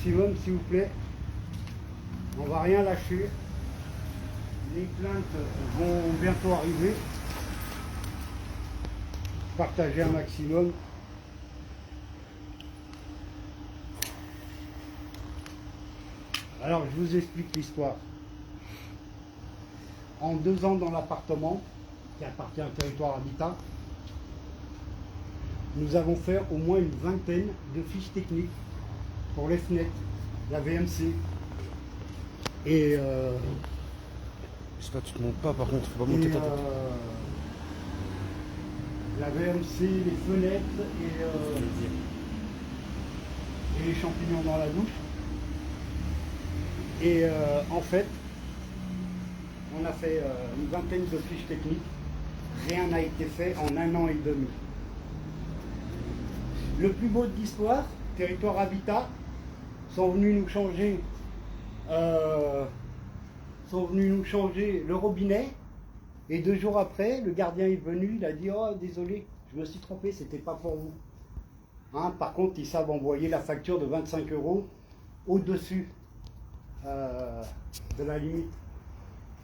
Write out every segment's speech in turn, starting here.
maximum, s'il vous plaît. On va rien lâcher. Les plaintes vont bientôt arriver. Partagez un maximum. Alors, je vous explique l'histoire. En 2 ans dans l'appartement, qui appartient au territoire habitat, nous avons fait au moins une vingtaine de fiches techniques pour les fenêtres, la VMC. Et j'espère que tu te montes pas, par contre, faut pas monter ta tête. La VMC, les fenêtres et les champignons dans la douche. Et en fait, on a fait une vingtaine de fiches techniques. Rien n'a été fait en 1 an et demi. Le plus beau de l'histoire, Territoire Habitat, sont venus nous changer le robinet. Et 2 jours après, le gardien est venu, il a dit « Oh, désolé, je me suis trompé, c'était pas pour vous. » Hein, par contre, ils savent envoyer la facture de 25 € au-dessus de la limite.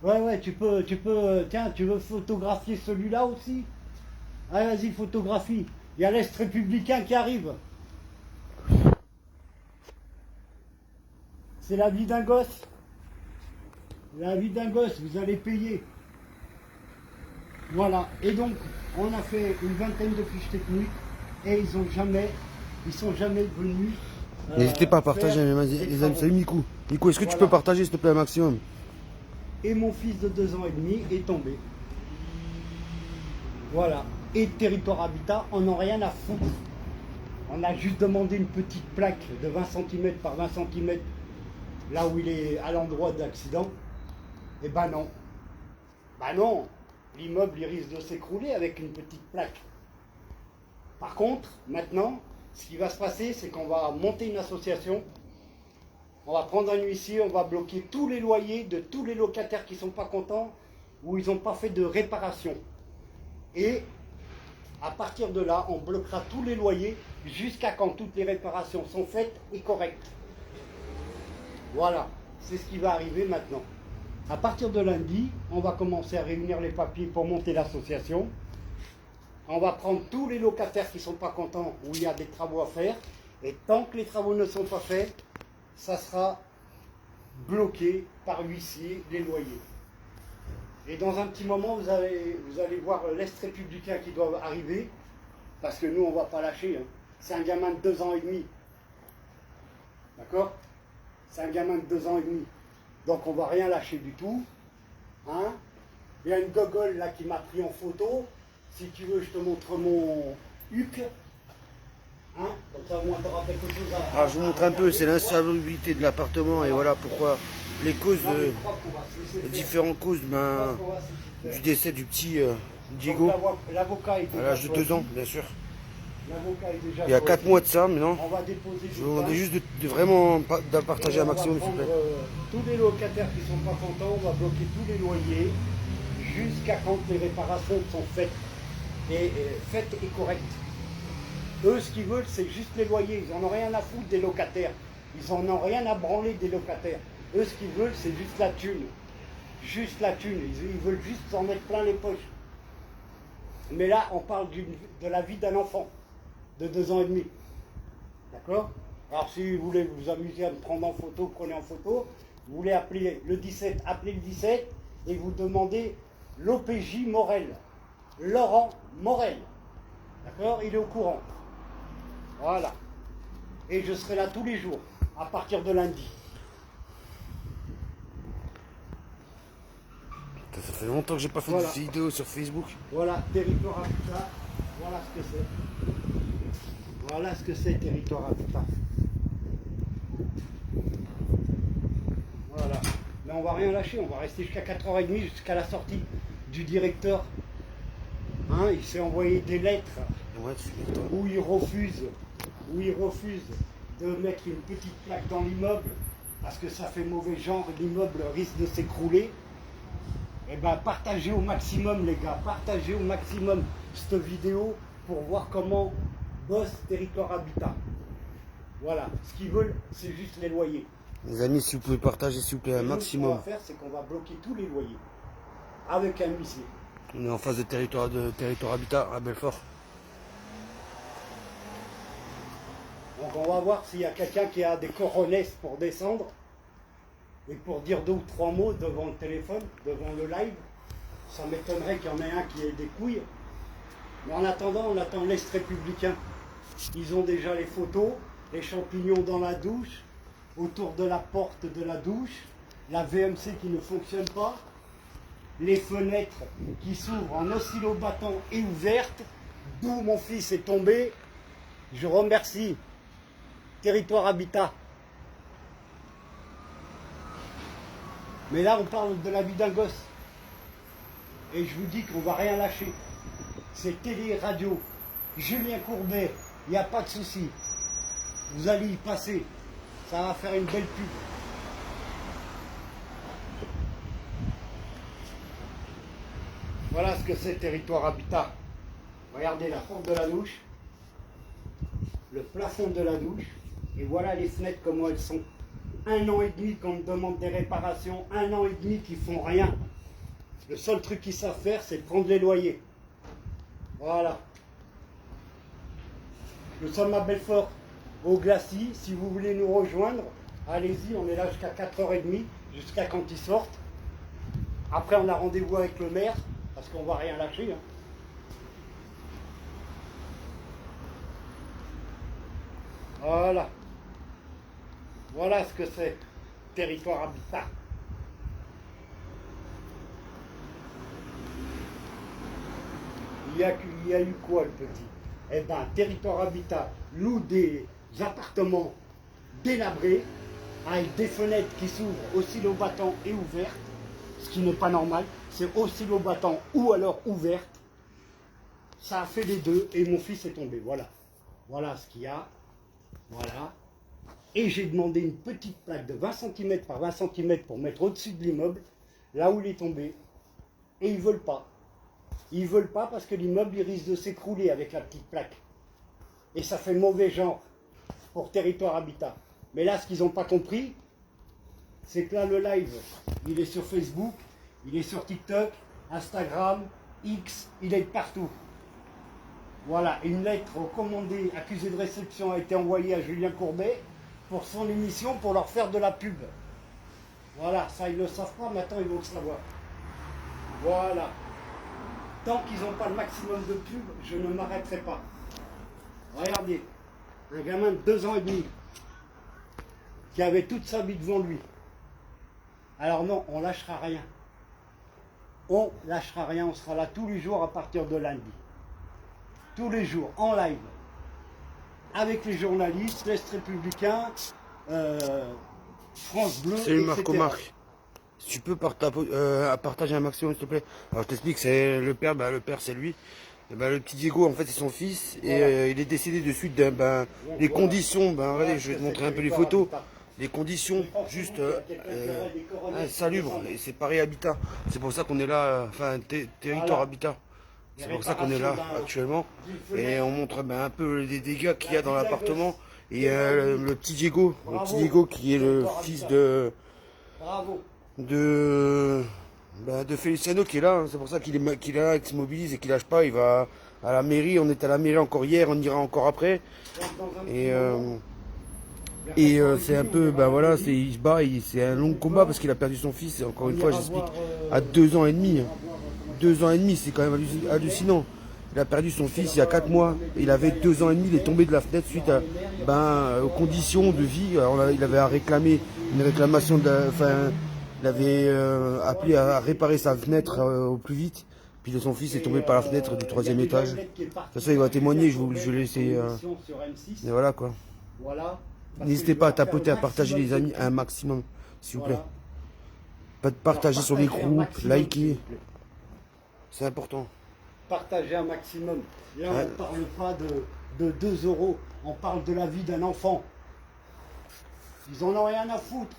Ouais, tu peux, tiens, tu veux photographier celui-là aussi? Allez, vas-y, photographie. Il y a l'Est républicain qui arrive. C'est la vie d'un gosse. La vie d'un gosse, vous allez payer. Voilà. Et donc, on a fait une vingtaine de fiches techniques et ils sont jamais venus. N'hésitez pas à partager, les amis. Salut Mikou. Mikou, est-ce que tu peux partager, s'il te plaît, un maximum? Et mon fils de 2 ans et demi est tombé. Voilà. Et Territoire Habitat, on n'a rien à foutre. On a juste demandé une petite plaque de 20 cm par 20 cm là où il est à l'endroit de l'accident. Et ben non. Ben non. L'immeuble, il risque de s'écrouler avec une petite plaque. Par contre, maintenant, ce qui va se passer, c'est qu'on va monter une association. On va prendre un huissier, on va bloquer tous les loyers de tous les locataires qui ne sont pas contents ou ils n'ont pas fait de réparation. Et à partir de là, on bloquera tous les loyers jusqu'à quand toutes les réparations sont faites et correctes. Voilà, c'est ce qui va arriver maintenant. À partir de lundi, on va commencer à réunir les papiers pour monter l'association. On va prendre tous les locataires qui ne sont pas contents où il y a des travaux à faire. Et tant que les travaux ne sont pas faits, ça sera bloqué par l'huissier les loyers. Et dans un petit moment, vous allez voir l'Est républicain qui doit arriver, parce que nous, on ne va pas lâcher. Hein. C'est un gamin de 2 ans et demi. D'accord? C'est un gamin de 2 ans et demi. Donc on ne va rien lâcher du tout. Hein? Il y a une gogole là qui m'a pris en photo. Si tu veux, je te montre mon HUC. Hein? Comme ça, au moins, tu auras quelque chose à... Je vous montre un peu, c'est l'insalubrité de l'appartement et voilà pourquoi les causes, les différentes causes du décès du petit Diego à l'âge de 2 ans, bien sûr. Il y a 4 mois de ça, mais non. Je vous demande juste de vraiment partager un maximum, s'il vous plaît. Tous les locataires qui ne sont pas contents, on va bloquer tous les loyers jusqu'à quand les réparations sont faites et correctes. Eux, ce qu'ils veulent, c'est juste les loyers. Ils n'en ont rien à foutre des locataires. Ils n'en ont rien à branler des locataires. Eux, ce qu'ils veulent, c'est juste la thune. Juste la thune. Ils veulent juste s'en mettre plein les poches. Mais là, on parle de la vie d'un enfant de 2 ans et demi. D'accord? Alors, si vous voulez vous amuser à me prendre en photo, prenez en photo. Vous voulez appeler le 17, appelez le 17 et vous demandez l'OPJ Morel. Laurent Morel. D'accord? Il est au courant. Voilà. Et je serai là tous les jours, à partir de lundi. Ça fait longtemps que j'ai pas fait de vidéo sur Facebook. Voilà, Territoire Habitat. Voilà ce que c'est. Voilà ce que c'est, Territoire Habitat. Voilà. Mais on va rien lâcher, on va rester jusqu'à 4h30, jusqu'à la sortie du directeur. Hein, il s'est envoyé des lettres où il refuse de mettre une petite plaque dans l'immeuble parce que ça fait mauvais genre, l'immeuble risque de s'écrouler. Et bien partagez au maximum les gars, partagez au maximum cette vidéo pour voir comment bosse Territoire Habitat. Voilà, ce qu'ils veulent, c'est juste les loyers. Les amis, si vous pouvez partager, s'il vous plaît, un maximum. Ce qu'on va faire, c'est qu'on va bloquer tous les loyers avec un huissier. On est en face de territoire habitat à Belfort. Donc on va voir s'il y a quelqu'un qui a des cojones pour descendre et pour dire 2 ou 3 mots devant le téléphone, devant le live. Ça m'étonnerait qu'il y en ait un qui ait des couilles. Mais en attendant, on attend l'Est républicain. Ils ont déjà les photos, les champignons dans la douche, autour de la porte de la douche, la VMC qui ne fonctionne pas, les fenêtres qui s'ouvrent en oscillobattant et ouvertes, d'où mon fils est tombé. Je remercie Territoire Habitat. Mais là, on parle de la vie d'un gosse. Et je vous dis qu'on va rien lâcher. C'est télé, radio, Julien Courbet, il n'y a pas de souci. Vous allez y passer. Ça va faire une belle pub. Voilà ce que c'est Territoire Habitat. Regardez la porte de la douche, le plafond de la douche, et voilà les fenêtres comment elles sont. 1 an et demi qu'on me demande des réparations, 1 an et demi qu'ils font rien. Le seul truc qu'ils savent faire, c'est prendre les loyers. Voilà. Nous sommes à Belfort, au Glacis. Si vous voulez nous rejoindre, allez-y, on est là jusqu'à 4h30, jusqu'à quand ils sortent. Après, on a rendez-vous avec le maire, parce qu'on va rien lâcher. Hein. Voilà. Voilà ce que c'est, Territoire Habitat. Il y a eu quoi, le petit? Eh bien, Territoire Habitat loue des appartements délabrés, avec des fenêtres qui s'ouvrent oscillobattant et ouvertes, ce qui n'est pas normal. C'est oscillobattant ou alors ouverte. Ça a fait les deux et mon fils est tombé. Voilà. Voilà ce qu'il y a. Voilà. Et j'ai demandé une petite plaque de 20 cm par 20 cm pour mettre au-dessus de l'immeuble, là où il est tombé. Et ils ne veulent pas. Ils ne veulent pas parce que l'immeuble il risque de s'écrouler avec la petite plaque. Et ça fait mauvais genre pour Territoire Habitat. Mais là, ce qu'ils n'ont pas compris, c'est que là, le live, il est sur Facebook, il est sur TikTok, Instagram, X, il est partout. Voilà, une lettre recommandée, accusée de réception, a été envoyée à Julien Courbet pour son émission, pour leur faire de la pub. Voilà, ça ils ne le savent pas, maintenant ils vont le savoir. Voilà. Tant qu'ils n'ont pas le maximum de pub, je ne m'arrêterai pas. Regardez, un gamin de 2 ans et demi, qui avait toute sa vie devant lui. Alors non, on lâchera rien. On lâchera rien, on sera là tous les jours à partir de lundi. Tous les jours, en live. Avec les journalistes, l'Est républicain, France Bleu, Salut etc. Marco Marc. Si tu peux partager un maximum, s'il te plaît. Alors je t'explique, c'est le père c'est lui. Et le petit Diego, en fait, c'est son fils. Voilà. Et il est décédé de suite les conditions. Regardez, je vais te montrer un peu les photos. Les conditions juste salubres. Et c'est pareil habitat. C'est pour ça qu'on est là, enfin, Territoire Habitat. C'est pour ça qu'on est là actuellement. Et on montre un peu les dégâts qu'il y a dans l'appartement. Et le petit Diego qui est le fils de Feliciano qui est là. C'est pour ça qu'il est là, qu'il se mobilise et qu'il lâche pas. Il va à la mairie. On était à la mairie encore hier, on ira encore après. Et c'est un peu, voilà, il se bat. C'est un long combat parce qu'il a perdu son fils. Et encore une fois, j'explique, à 2 ans et demi. 2 ans et demi, c'est quand même hallucinant. Il a perdu son fils il y a 4 mois. Il avait 2 ans et demi, il est tombé de la fenêtre suite aux conditions de vie. Alors, il avait à réclamer une réclamation, il avait appelé à réparer sa fenêtre au plus vite. Puis son fils est tombé par la fenêtre du 3e étage. De toute façon, il va témoigner, je vais laisser. Mais voilà quoi. N'hésitez pas à tapoter, à partager les amis un maximum, s'il vous plaît. Pas de partager sur les groupes, liker. C'est important. Partager un maximum. Là, on ne parle pas de 2 €. On parle de la vie d'un enfant. Ils en ont rien à foutre.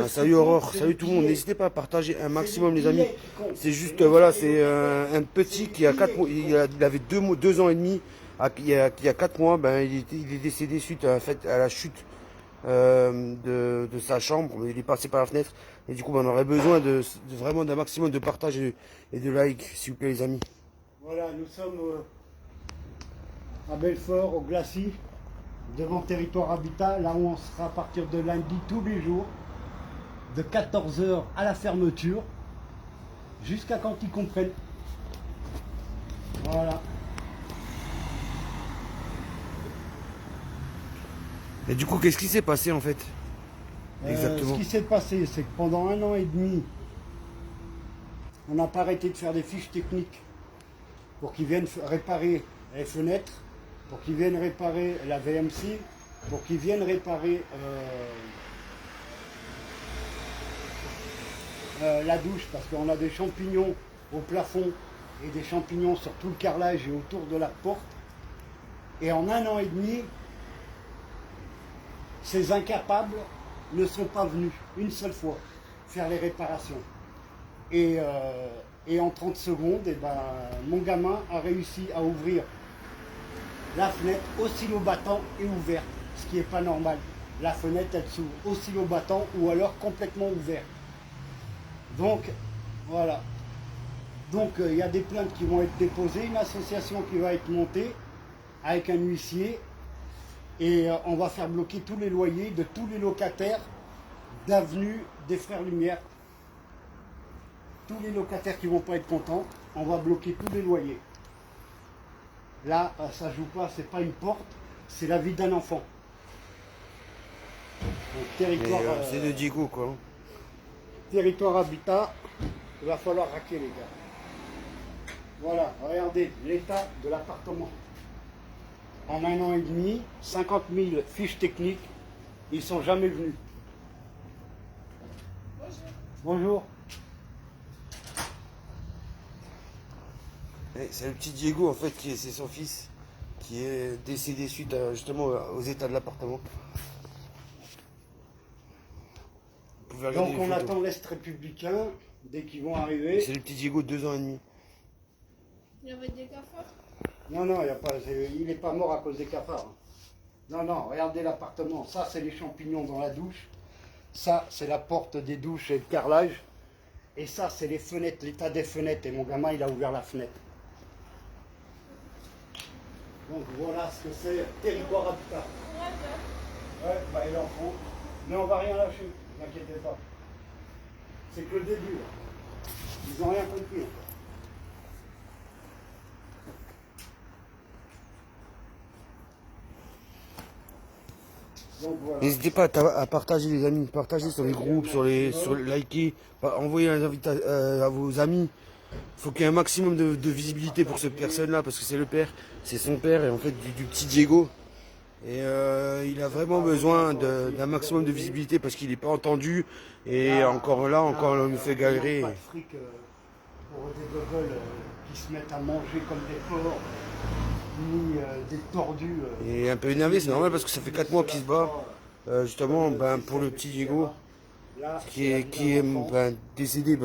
Salut Aurore, salut tout le monde. N'hésitez pas à partager un maximum, les amis. C'est juste, voilà, c'est un petit qui a 4 mois. Il avait 2 ans et demi. il y a 4 mois, ben, il est décédé suite à la chute de sa chambre. Il est passé par la fenêtre. Et du coup, ben, on aurait besoin vraiment d'un maximum de partage et de like, s'il vous plaît, les amis. Voilà, nous sommes à Belfort, au Glacis, devant Territoire Habitat, là où on sera à partir de lundi tous les jours, de 14 h à la fermeture, jusqu'à quand ils comprennent. Voilà. Et du coup, qu'est-ce qui s'est passé en fait? Exactement. Ce qui s'est passé, c'est que pendant 1 an et demi, on n'a pas arrêté de faire des fiches techniques pour qu'ils viennent réparer les fenêtres, pour qu'ils viennent réparer la VMC, pour qu'ils viennent réparer la douche, parce qu'on a des champignons au plafond et des champignons sur tout le carrelage et autour de la porte. Et en 1 an et demi, ces incapables ne sont pas venus une seule fois faire les réparations. Et en 30 secondes, eh ben, mon gamin a réussi à ouvrir la fenêtre oscillo-battant et ouverte, ce qui n'est pas normal. La fenêtre, elle s'ouvre oscillo-battant ou alors complètement ouverte. Donc, voilà. Donc, il y a des plaintes qui vont être déposées, une association qui va être montée avec un huissier et on va faire bloquer tous les loyers de tous les locataires d'avenue des Frères Lumière. Tous les locataires qui ne vont pas être contents, on va bloquer tous les loyers. Là, ça ne joue pas, c'est pas une porte, c'est la vie d'un enfant. Donc, territoire, C'est de Diego quoi. Territoire Habitat, il va falloir raquer les gars. Voilà, regardez l'état de l'appartement. En 1 an et demi, 50 000 fiches techniques, ils ne sont jamais venus. Bonjour. C'est le petit Diego en fait, c'est son fils, qui est décédé suite justement aux états de l'appartement. Donc on attend l'Est républicain, dès qu'ils vont arriver. C'est le petit Diego de 2 ans et demi. Il y avait des cafards? Non, non, il n'est pas mort à cause des cafards. Non, non, regardez l'appartement. Ça, c'est les champignons dans la douche. Ça, c'est la porte des douches et le carrelage. Et ça, c'est les fenêtres, l'état des fenêtres. Et mon gamin, il a ouvert la fenêtre. Donc voilà ce que c'est Territoire Habitat. Ouais, bah il en faut. Mais on va rien lâcher, ne vous inquiétez pas. C'est que le début. Là. Ils n'ont rien compris encore. Voilà. N'hésitez pas à partager les amis, partager sur les groupes, sur liker, envoyer un invite à vos amis. Il faut qu'il y ait un maximum de visibilité pour cette personne-là, parce que c'est le père, c'est son père, et en fait du petit Diego. Et il a vraiment besoin d'un maximum de visibilité parce qu'il n'est pas entendu. Et encore là, encore on nous fait galérer. Pas de fric pour des gogoles qui se mettent à manger comme des porcs, ni des tordus. Il est un peu énervé, c'est normal parce que ça fait 4 mois qu'il se bat. Justement, ben, pour le petit Diego, qui est décédé.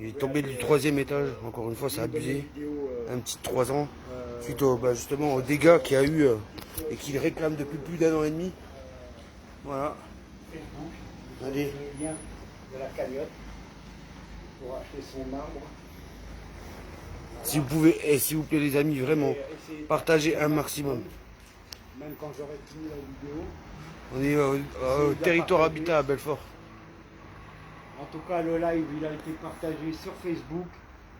Il est tombé du 3e étage, encore une fois, c'est abusé. Un petit de 3 ans, suite justement aux dégâts qu'il y a eu et qu'il réclame depuis plus d'1 an et demi. Voilà. Allez. Le lien de la cagnotte pour acheter son arbre. Si vous pouvez, et s'il vous plaît les amis, vraiment, partagez un maximum. Même quand j'aurai fini la vidéo. On est au Territoire Habitat à Belfort. En tout cas, le live, il a été partagé sur Facebook,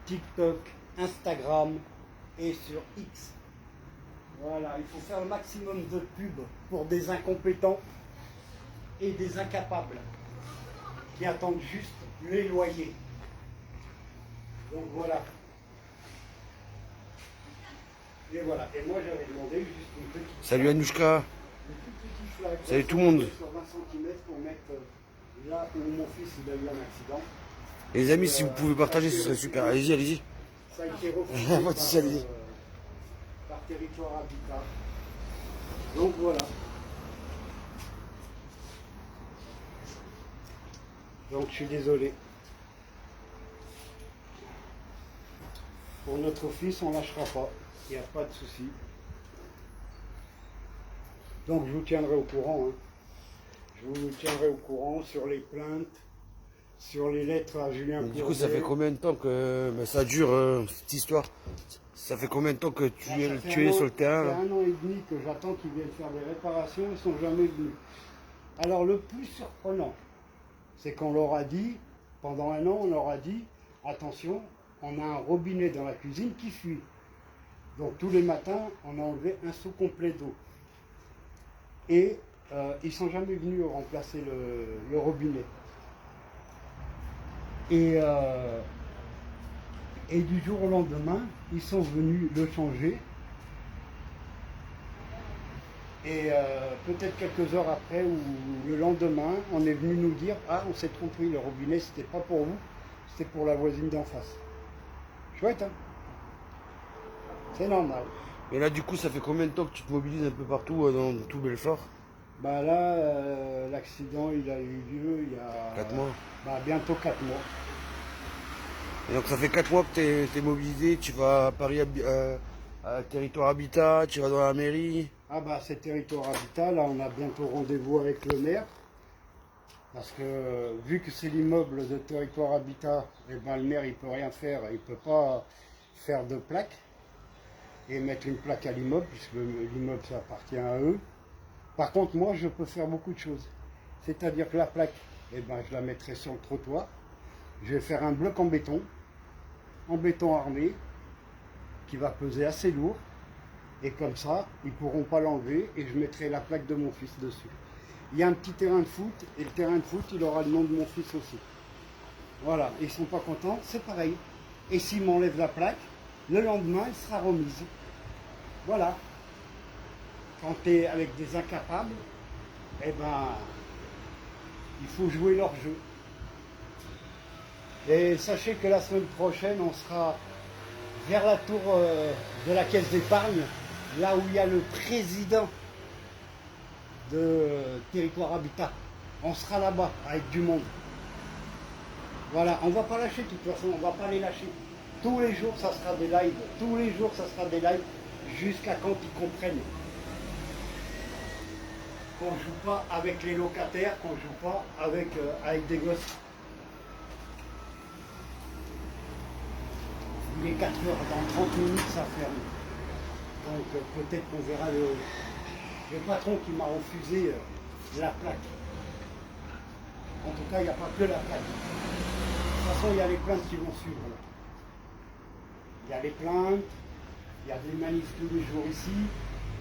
TikTok, Instagram et sur X. Voilà, il faut faire le maximum de pubs pour des incompétents et des incapables qui attendent juste les loyers. Donc voilà. Et voilà. Et moi, j'avais demandé juste une petite... Salut Anouchka. Salut tout le monde. Sur 20 cm pour mettre là où mon fils il a eu un accident. Et les amis, si vous pouvez partager, ce serait super. Allez-y, allez-y. Ça a été refusé allez-y. par Territoire Habitat. Donc voilà. Donc je suis désolé. Pour notre fils, on ne lâchera pas. Il n'y a pas de souci. Donc je vous tiendrai au courant. Hein. Je vous tiendrai au courant sur les plaintes, sur les lettres à Julien Mais Courbet. du coup, ça fait combien de temps que ça dure cette histoire? Ça fait combien de temps que tu es sur le terrain là? Ça fait 1 an et demi que j'attends qu'ils viennent faire des réparations, ils ne sont jamais venus. Alors le plus surprenant, c'est qu'on leur a dit, pendant 1 an, on leur a dit, attention, on a un robinet dans la cuisine qui fuit. Donc tous les matins, on a enlevé un seau complet d'eau. Et ils ne sont jamais venus remplacer le robinet. Et du jour au lendemain, ils sont venus le changer. Et peut-être quelques heures après ou le lendemain, on est venu nous dire « Ah, on s'est trompé, le robinet, c'était pas pour vous, c'était pour la voisine d'en face. » Chouette, hein? C'est normal. Et là, du coup, ça fait combien de temps que tu te mobilises un peu partout dans tout Belfort? Bah là, l'accident, il a eu lieu il y a... 4 mois. Bah bientôt 4 mois. Et donc ça fait 4 mois que tu es mobilisé, tu vas à Paris à Territoire Habitat, tu vas dans la mairie. Ah bah c'est Territoire Habitat, là on a bientôt rendez-vous avec le maire. Parce que vu que c'est l'immeuble de Territoire Habitat, eh ben, le maire il peut rien faire, il peut pas faire de plaque et mettre une plaque à l'immeuble, puisque l'immeuble ça appartient à eux. Par contre moi je peux faire beaucoup de choses. C'est-à-dire que la plaque, eh ben, je la mettrai sur le trottoir. Je vais faire un bloc en béton armé, qui va peser assez lourd. Et comme ça, ils ne pourront pas l'enlever et je mettrai la plaque de mon fils dessus. Il y a un petit terrain de foot et le terrain de foot, il aura le nom de mon fils aussi. Voilà, ils ne sont pas contents, c'est pareil. Et s'ils m'enlèvent la plaque, le lendemain, elle sera remise. Voilà. Quand tu es avec des incapables, eh ben, il faut jouer leur jeu. Et sachez que la semaine prochaine, on sera vers la tour de la Caisse d'épargne, là où il y a le président de Territoire Habitat. On sera là-bas avec du monde. Voilà, on ne va pas lâcher de toute façon, on ne va pas les lâcher. Tous les jours, ça sera des lives. Tous les jours, ça sera des lives jusqu'à quand ils comprennent. Qu'on ne joue pas avec les locataires, qu'on ne joue pas avec des gosses. Il est 4 heures, dans 30 minutes ça ferme. Donc peut-être qu'on verra le patron qui m'a refusé la plaque. En tout cas, il n'y a pas que la plaque. De toute façon, il y a les plaintes qui vont suivre. Là. Il y a les plaintes, il y a des manifs tous les jours ici,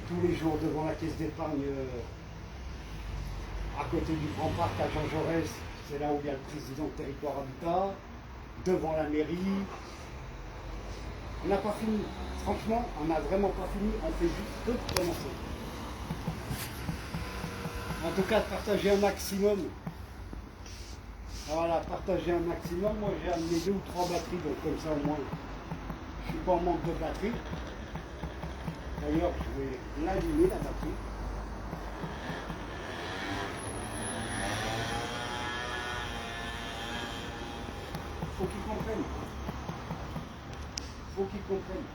tous les jours devant la caisse d'épargne à côté du Grand Parc à Jean Jaurès, c'est là où il y a le président de Territoire Habitat, devant la mairie. On n'a pas fini. Franchement, on n'a vraiment pas fini. On fait juste que de commencer. En tout cas, partager un maximum. Voilà, partager un maximum. Moi, j'ai amené 2 ou 3 batteries, donc comme ça, au moins, je ne suis pas en manque de batterie. D'ailleurs, je vais l'allumer, la batterie. Il faut qu'ils comprennent. Il faut qu'ils comprennent.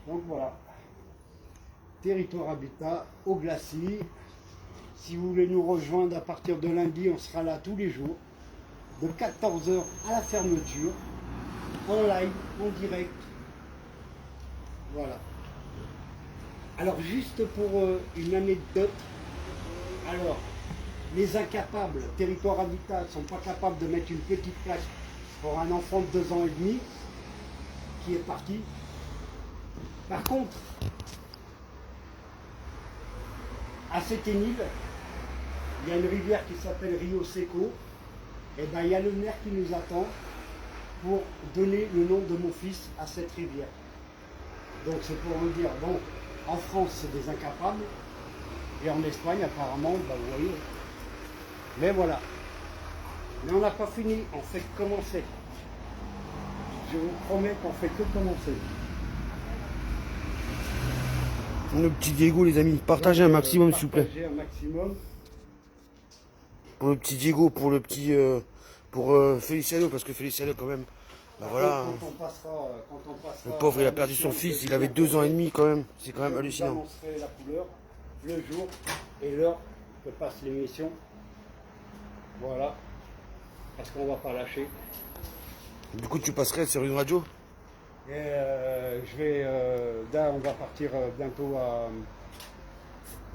Donc voilà. Territoire Habitat au Glacis. Si vous voulez nous rejoindre à partir de lundi, on sera là tous les jours. De 14 h à la fermeture. En live, en direct. Voilà. Alors juste pour une anecdote, alors les incapables, Territoire Habitat, ne sont pas capables de mettre une petite plaque pour un enfant de 2 ans et demi qui est parti. Par contre, à Séténil, il y a une rivière qui s'appelle Rio Seco, et bien il y a le maire qui nous attend pour donner le nom de mon fils à cette rivière. Donc c'est pour vous dire, bon, en France c'est des incapables, et en Espagne apparemment, bah, vous voyez. Mais voilà. Mais on n'a pas fini, on fait que commencer. Je vous promets qu'on fait que commencer. Le petit Diego, les amis, partagez un maximum, s'il vous plaît. Partagez un maximum. Pour le petit Diego, pour le petit... pour Feliciano, parce que Feliciano, quand même, bah voilà. Quand on passera, Le pauvre, il a perdu son fils, il avait 2 ans et demi, quand même. C'est quand même je vous hallucinant. annoncerai la couleur, le jour et l'heure que passe l'émission. Voilà. Parce qu'on va pas lâcher. Du coup, tu passerais sur une radio? Et là, on va partir bientôt À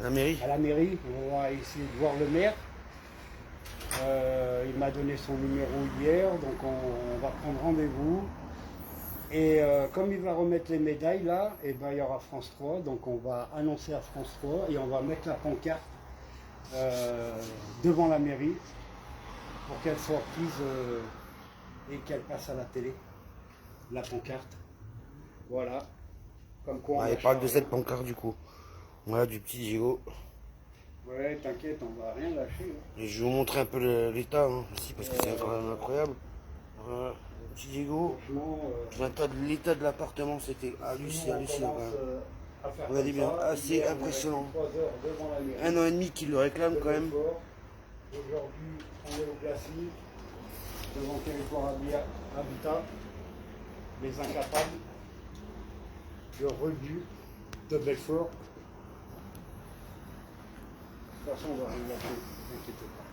la mairie? à la mairie. On va essayer de voir le maire. Il m'a donné son numéro hier, donc on va prendre rendez-vous. Et comme il va remettre les médailles là, et ben, il y aura France 3, donc on va annoncer à France 3 et on va mettre la pancarte devant la mairie pour qu'elle soit prise et qu'elle passe à la télé, la pancarte. Voilà. Comme quoi. Ouais, il parle de cette pancarte, du coup. Voilà, du petit Diego. Ouais, t'inquiète, on va rien lâcher. Hein. Et je vais vous montrer un peu l'état, hein, ici, parce que c'est quand même incroyable. Voilà, le petit Diego. Franchement, L'état de l'appartement, c'était hallucinant. Quand même. à faire On a dit comme bien, ça. assez Hier, on a impressionnant. fait 3 heures devant la mairie. 1 an et demi qu'il le réclame, quand même. Aujourd'hui, on est au Glacis, devant Territoire Habitat, les Incapables, le Rebut de Belfort. De toute façon, on va rien lâcher, ne vous inquiétez pas.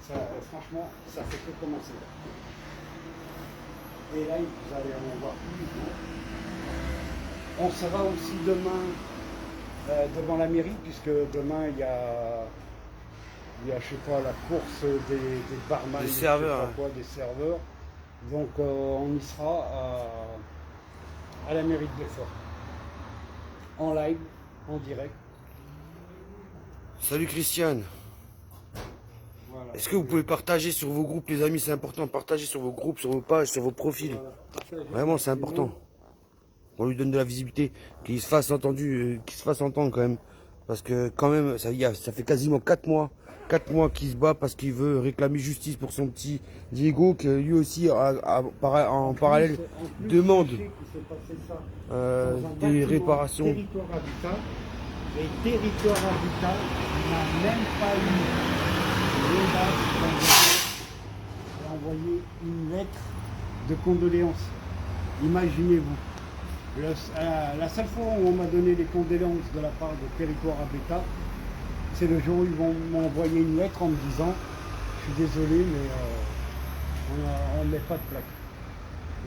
Ça, franchement, ça fait que commencer. Et là, vous allez en voir plus. On sera aussi demain devant la mairie, puisque demain, il y a, je sais pas, la course des barman, Des serveurs, je sais pas quoi, des serveurs. Donc, on y sera à la mairie de Belfort. En live, en direct. Salut Christiane. Voilà. Est-ce que vous pouvez partager sur vos groupes, les amis? C'est important, partager sur vos groupes, sur vos pages, sur vos profils. Voilà. Vraiment, c'est important. On lui donne de la visibilité, qu'il se fasse entendu, qu'il se fasse entendre quand même. Parce que quand même, ça fait quasiment 4 mois qu'il se bat parce qu'il veut réclamer justice pour son petit Diego, que lui aussi, en parallèle, demande des réparations. Territoire Habitat, et Territoire Habitat n'a même pas eu l'audace d'envoyer une lettre de condoléances. Imaginez-vous. La seule fois où on m'a donné les condoléances de la part de Territoire Habitat, c'est le jour où ils vont m'envoyer une lettre en me disant je suis désolé mais on ne met pas de plaque.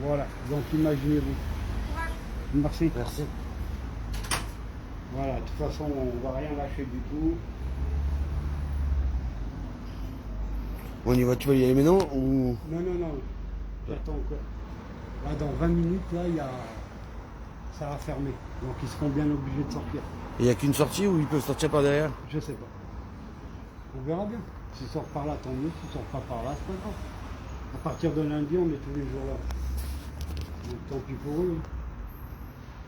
Voilà, donc imaginez-vous. Merci. Merci. Voilà, de toute façon on ne va rien lâcher du tout. On y va, tu vas y aller maintenant ou... Non, j'attends encore. Là, dans 20 minutes, là, ça va fermer. Donc ils seront bien obligés de sortir. Il n'y a qu'une sortie ou ils peuvent sortir par derrière? Je sais pas. On verra bien. S'ils sortent par là, tant mieux. S'ils sortent pas par là, c'est pas grave. À partir de lundi, on est tous les jours là. Donc tant pis pour eux.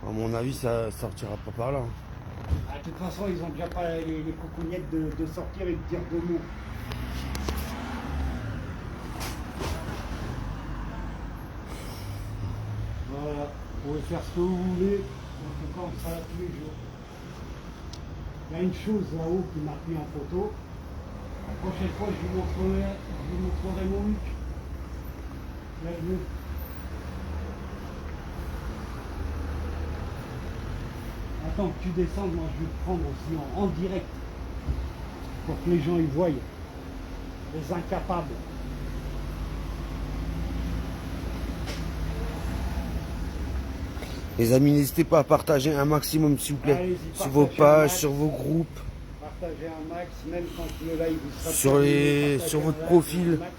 À mon avis, ça sortira pas par là. De toute façon, ils ont déjà pas les coucougnettes de sortir et de dire deux mots. Voilà, vous pouvez faire ce que vous voulez, en tout cas on sera là tous les jours. Il y a une chose là-haut qui m'a pris en photo. La prochaine fois je vous montrerai mon look. Là, je veux. Attends que tu descendes, moi je vais te prendre aussi en direct. Pour que les gens y voient. Les incapables. Les amis, n'hésitez pas à partager un maximum, s'il vous plaît. Allez-y, sur vos partagez un pages, max. sur vos groupes, Partagez un max, même quand le live sera sur terminé, partagez votre un live, profil, un max.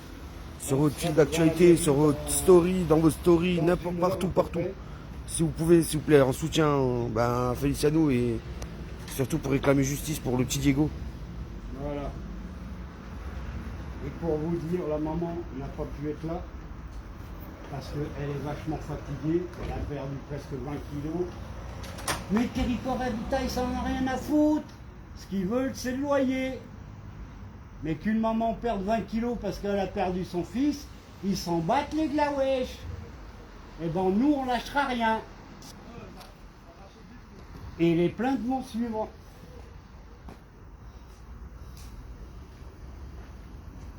sur votre fil d'actualité, sur votre story, dans vos stories, n'importe partout. Si vous pouvez, s'il vous plaît, en soutien à Feliciano et surtout pour réclamer justice pour le petit Diego. Voilà. Et pour vous dire, la maman n'a pas pu être là parce qu'elle est vachement fatiguée, elle a perdu presque 20 kilos. Mais Territoire Habitat, ils s'en ont rien à foutre. Ce qu'ils veulent, c'est le loyer. Mais qu'une maman perde 20 kilos parce qu'elle a perdu son fils, ils s'en battent les glaouèches. Eh ben nous, on lâchera rien. Et les plaintes vont suivre.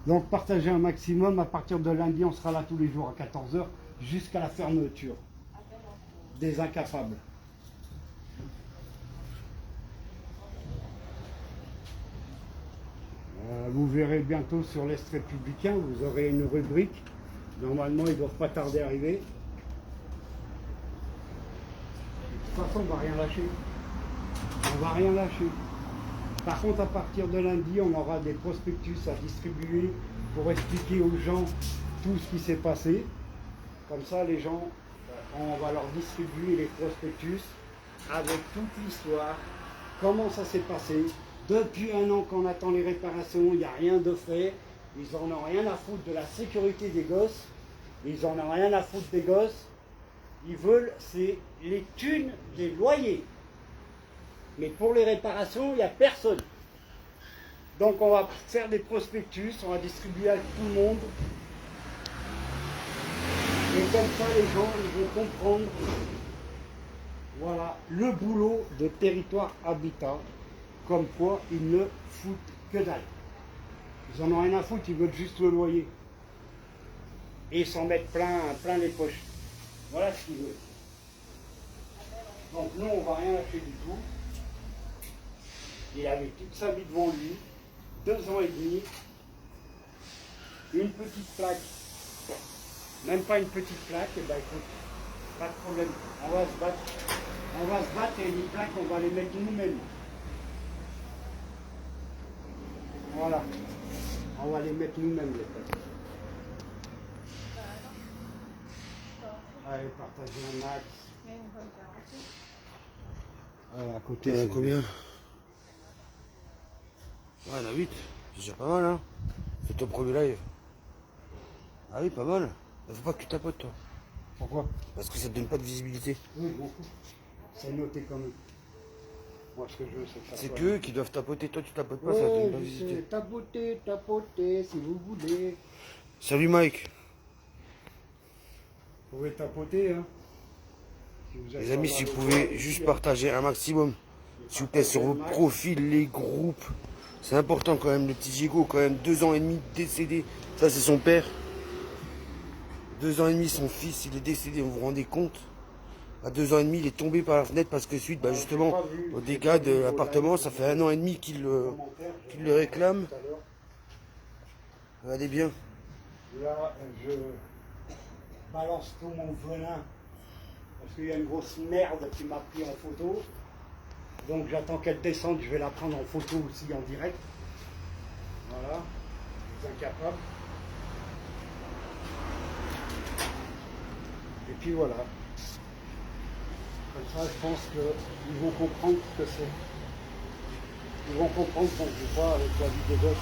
Donc partagez un maximum. À partir de lundi, on sera là tous les jours à 14 h jusqu'à la fermeture des incapables. Vous verrez bientôt sur l'Est républicain, vous aurez une rubrique. Normalement, ils ne doivent pas tarder à arriver. De toute façon, on ne va rien lâcher. On ne va rien lâcher. Par contre, à partir de lundi, on aura des prospectus à distribuer pour expliquer aux gens tout ce qui s'est passé. Comme ça, les gens, on va leur distribuer les prospectus avec toute l'histoire, comment ça s'est passé. Depuis 1 an qu'on attend les réparations, il n'y a rien de fait. Ils en ont rien à foutre de la sécurité des gosses. Ils en ont rien à foutre des gosses. Ils veulent, c'est les thunes des loyers. Mais pour les réparations, il n'y a personne. Donc on va faire des prospectus, on va distribuer à tout le monde. Et comme ça, les gens ils vont comprendre, voilà, le boulot de Territoire Habitat. Comme quoi, ils ne foutent que dalle. Ils en ont rien à foutre, ils veulent juste le loyer. Et ils s'en mettent plein les poches. Voilà ce qu'ils veulent. Donc nous, on ne va rien lâcher du tout. Il avait toute sa vie devant lui, 2 ans et demi, une petite plaque, même pas une petite plaque, et ben écoute, pas de problème, on va se battre et les plaques, on va les mettre nous-mêmes. Voilà, on va les mettre nous-mêmes les plaques. Allez, partagez un max. À côté, c'est combien? Ouais, il y en a 8. C'est déjà pas mal, hein. C'est ton premier live. Ah oui, pas mal. Il faut pas que tu tapotes, toi. Pourquoi? Parce que ça te donne pas de visibilité. Oui, beaucoup. C'est noté quand même. Moi, ce que je veux, c'est que ça C'est soit- qu'eux qui doivent tapoter. Toi, tu tapotes pas, ça te donne pas de je sais, visibilité. tapotez, si vous voulez. Salut, Mike. Vous pouvez tapoter, hein. Si vous êtes Les amis, pas si dans vous le pouvez coin, juste ici, partager un maximum, s'il vous plaît, sur vos profils, les groupes. C'est important quand même, le petit Diego, quand même, 2 ans et demi décédé. Ça, c'est son père. 2 ans et demi, son fils, il est décédé, vous vous rendez compte? À 2 ans et demi, il est tombé par la fenêtre parce que suite, bah, justement, aux dégâts de l'appartement, ça fait 1 an et demi qu'il le réclame. tout à l'heure. Regardez bien. Là, je balance tout mon venin parce qu'il y a une grosse merde qui m'a pris en photo. Donc j'attends qu'elle descende, je vais la prendre en photo aussi en direct. Voilà, les incapables. Et puis voilà. Comme ça, je pense qu'ils vont comprendre ce que c'est. Ils vont comprendre qu'on ne joue pas avec la vie des gosses.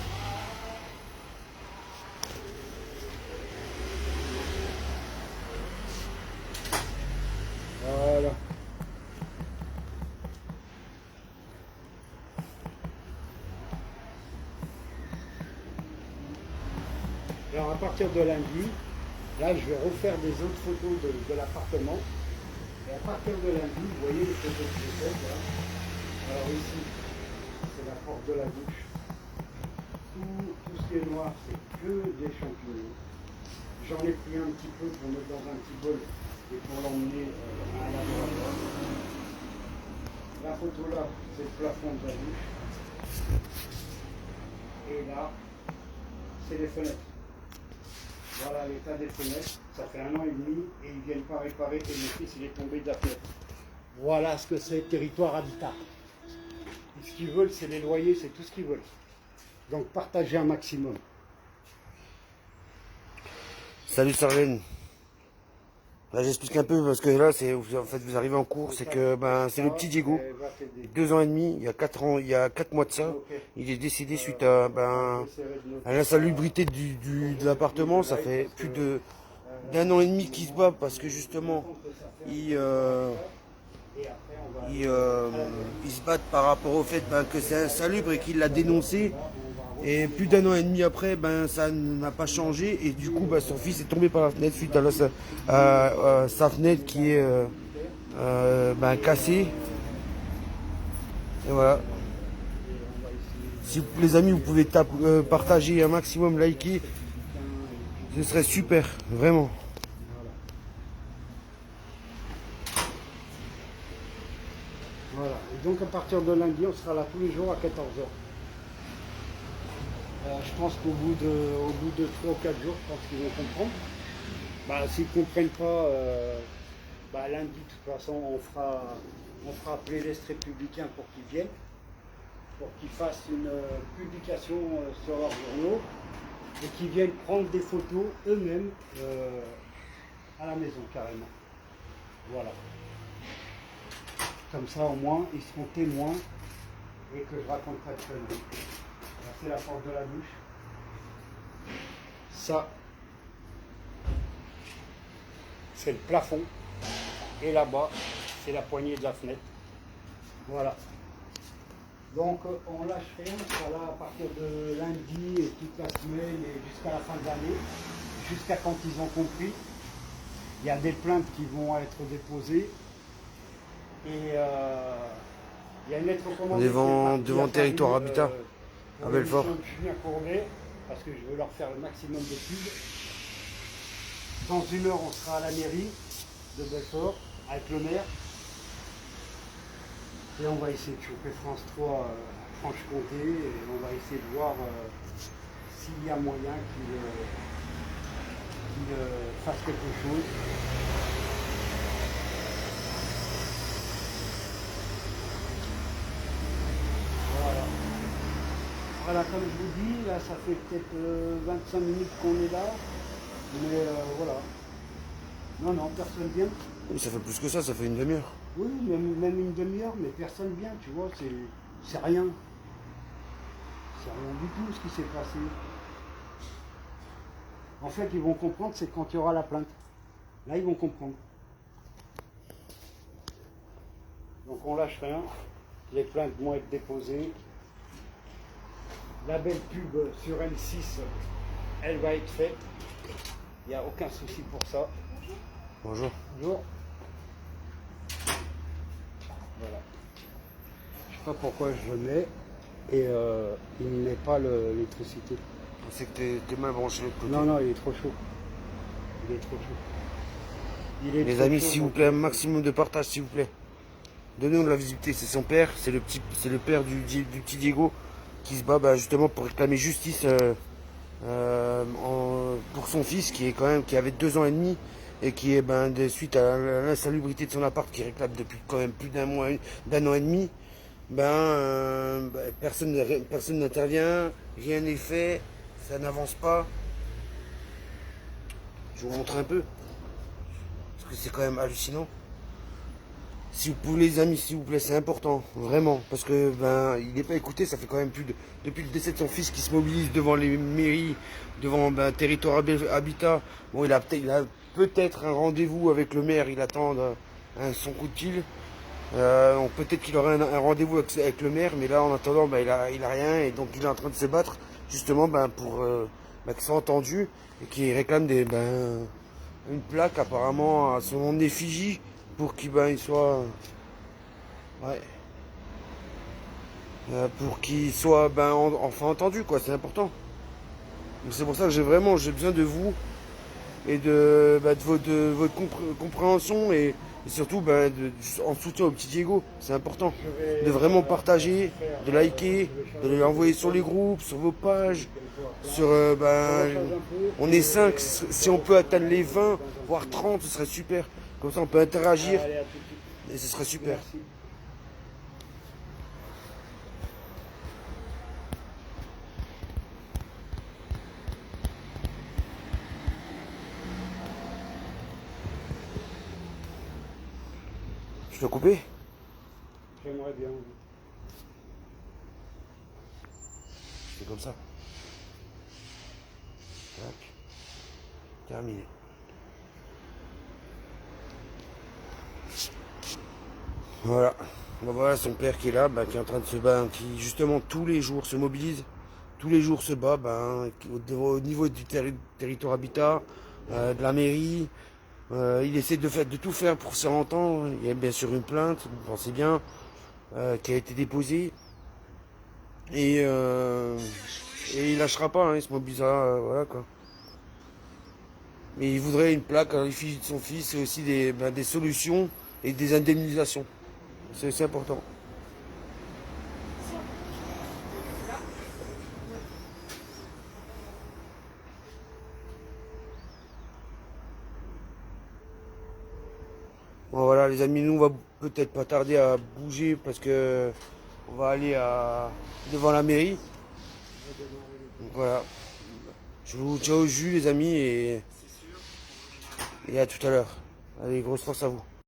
Voilà. Alors à partir de lundi, là je vais refaire des autres photos de l'appartement. Et à partir de lundi, vous voyez les photos que j'ai faites là. Alors ici, c'est la porte de la douche. Tout ce qui est noir, c'est que des champignons. J'en ai pris un petit peu pour mettre dans un petit bol et pour l'emmener à la laboratoire. La photo là, c'est le plafond de la douche. Et là, c'est les fenêtres. Voilà l'état des fenêtres. Ça fait 1 an et demi et ils ne viennent pas réparer et mon fils il est tombé de la fenêtre. Voilà ce que c'est Territoire Habitat. Et ce qu'ils veulent, c'est les loyers, c'est tout ce qu'ils veulent. Donc partagez un maximum. Salut, Sarlène. Là, j'explique un peu parce que là, c'est en fait vous arrivez en cours, c'est que ben c'est le petit Diego, 2 ans et demi, il y a 4 mois de ça, il est décédé suite à l'insalubrité de l'appartement. Ça fait plus d'1 an et demi qu'il se bat parce que justement il se battent par rapport au fait que c'est insalubre et qu'il l'a dénoncé. Et plus d'1 an et demi après, ça n'a pas changé et du coup son fils est tombé par la fenêtre suite à sa fenêtre qui est cassée. Et voilà. Et on va essayer Si les amis, vous pouvez partager un maximum, liker, ce serait super, vraiment. Voilà. Et donc à partir de lundi, on sera là tous les jours à 14 h. Je pense qu'au bout de 3 ou 4 jours, je pense qu'ils vont comprendre. Bah, s'ils ne comprennent pas, lundi, de toute façon, on fera appeler l'Est républicain pour qu'ils viennent, pour qu'ils fassent une publication sur leurs journaux et qu'ils viennent prendre des photos eux-mêmes à la maison, carrément. Voilà. Comme ça, au moins, ils seront témoins et que je raconte pas de conneries. Là, c'est la porte de la douche. Ça, c'est le plafond. Et là-bas, c'est la poignée de la fenêtre. Voilà. Donc, on lâche rien. On sera là à partir de lundi et toute la semaine et jusqu'à la fin de l'année. Jusqu'à quand ils ont compris. Il y a des plaintes qui vont être déposées. Et il y a une lettre recommandée. Devant Territoire Habitat, à Belfort. Julien Courbet, parce que je veux leur faire le maximum de pubs. Dans 1 heure, on sera à la mairie de Belfort avec le maire. Et on va essayer de choper France 3 Franche-Comté et on va essayer de voir s'il y a moyen qu'il fasse quelque chose. Voilà, comme je vous dis, là ça fait peut-être 25 minutes qu'on est là, mais voilà. Non, personne vient. Oui, ça fait plus que ça fait une demi-heure. Oui, même une demi-heure, mais personne vient, tu vois, c'est rien. C'est rien du tout ce qui s'est passé. En fait, ils vont comprendre, c'est quand il y aura la plainte. Là, ils vont comprendre. Donc on lâche rien, les plaintes vont être déposées. La belle pub sur M6, elle va être faite. Il n'y a aucun souci pour ça. Bonjour. Bonjour. Voilà. Je ne sais pas pourquoi je le mets et il ne met pas l'électricité. C'est que t'es mal branché de l'autre côté. Non, il est trop chaud. Il est trop chaud. Les amis, s'il vous plaît, un maximum de partage, s'il vous plaît. Donnez-nous de la visibilité. C'est son père, c'est le père du petit Diego qui se bat justement pour réclamer justice pour son fils qui avait 2 ans et demi et qui est suite à l'insalubrité de son appart qui réclame depuis quand même plus d'un an et demi. Personne n'intervient, rien n'est fait, ça n'avance pas. Je vous montre un peu parce que c'est quand même hallucinant. Si vous pouvez, les amis, s'il vous plaît, c'est important, vraiment, parce que il n'est pas écouté. Ça fait quand même depuis le décès de son fils qui se mobilise devant les mairies, devant Territoire Habitat. Bon, il a peut-être un rendez-vous avec le maire. Il attend son coup de fil. Peut-être qu'il aurait un rendez-vous avec le maire, mais là, en attendant, il a rien, et donc il est en train de se battre justement pour qu'il soit entendu et qu'il réclame une plaque apparemment à son nom d'effigie. Pour qu'il soit, pour qu'il soit enfin entendu, quoi. C'est important. Donc c'est pour ça que j'ai besoin de vous et de votre compréhension et surtout en soutien au petit Diego. C'est important de vraiment partager, de liker, de les envoyer sur les groupes, sur vos pages, on est 5, si on peut atteindre les 20 voire 30, ce serait super. Comme ça, on peut interagir et ce serait super. Merci. Je dois couper? J'aimerais bien. C'est comme ça. Tac. Terminé. Voilà. Voilà son père qui est là, qui est en train de se battre, qui justement tous les jours se mobilise, tous les jours se bat au niveau du territoire habitat, de la mairie. Il essaie de tout faire pour se entendre. Il y a bien sûr une plainte, vous pensez bien. qui a été déposé. Et il lâchera pas, hein, il se mobilisera, voilà quoi. Mais il voudrait une plaque à l'effigie de son fils et aussi des solutions et des indemnisations. C'est aussi important. Bon voilà les amis, nous on va peut-être pas tarder à bouger parce que on va aller devant la mairie. Donc voilà. Je vous tiens au jus les amis et à tout à l'heure. Allez, grosse force à vous.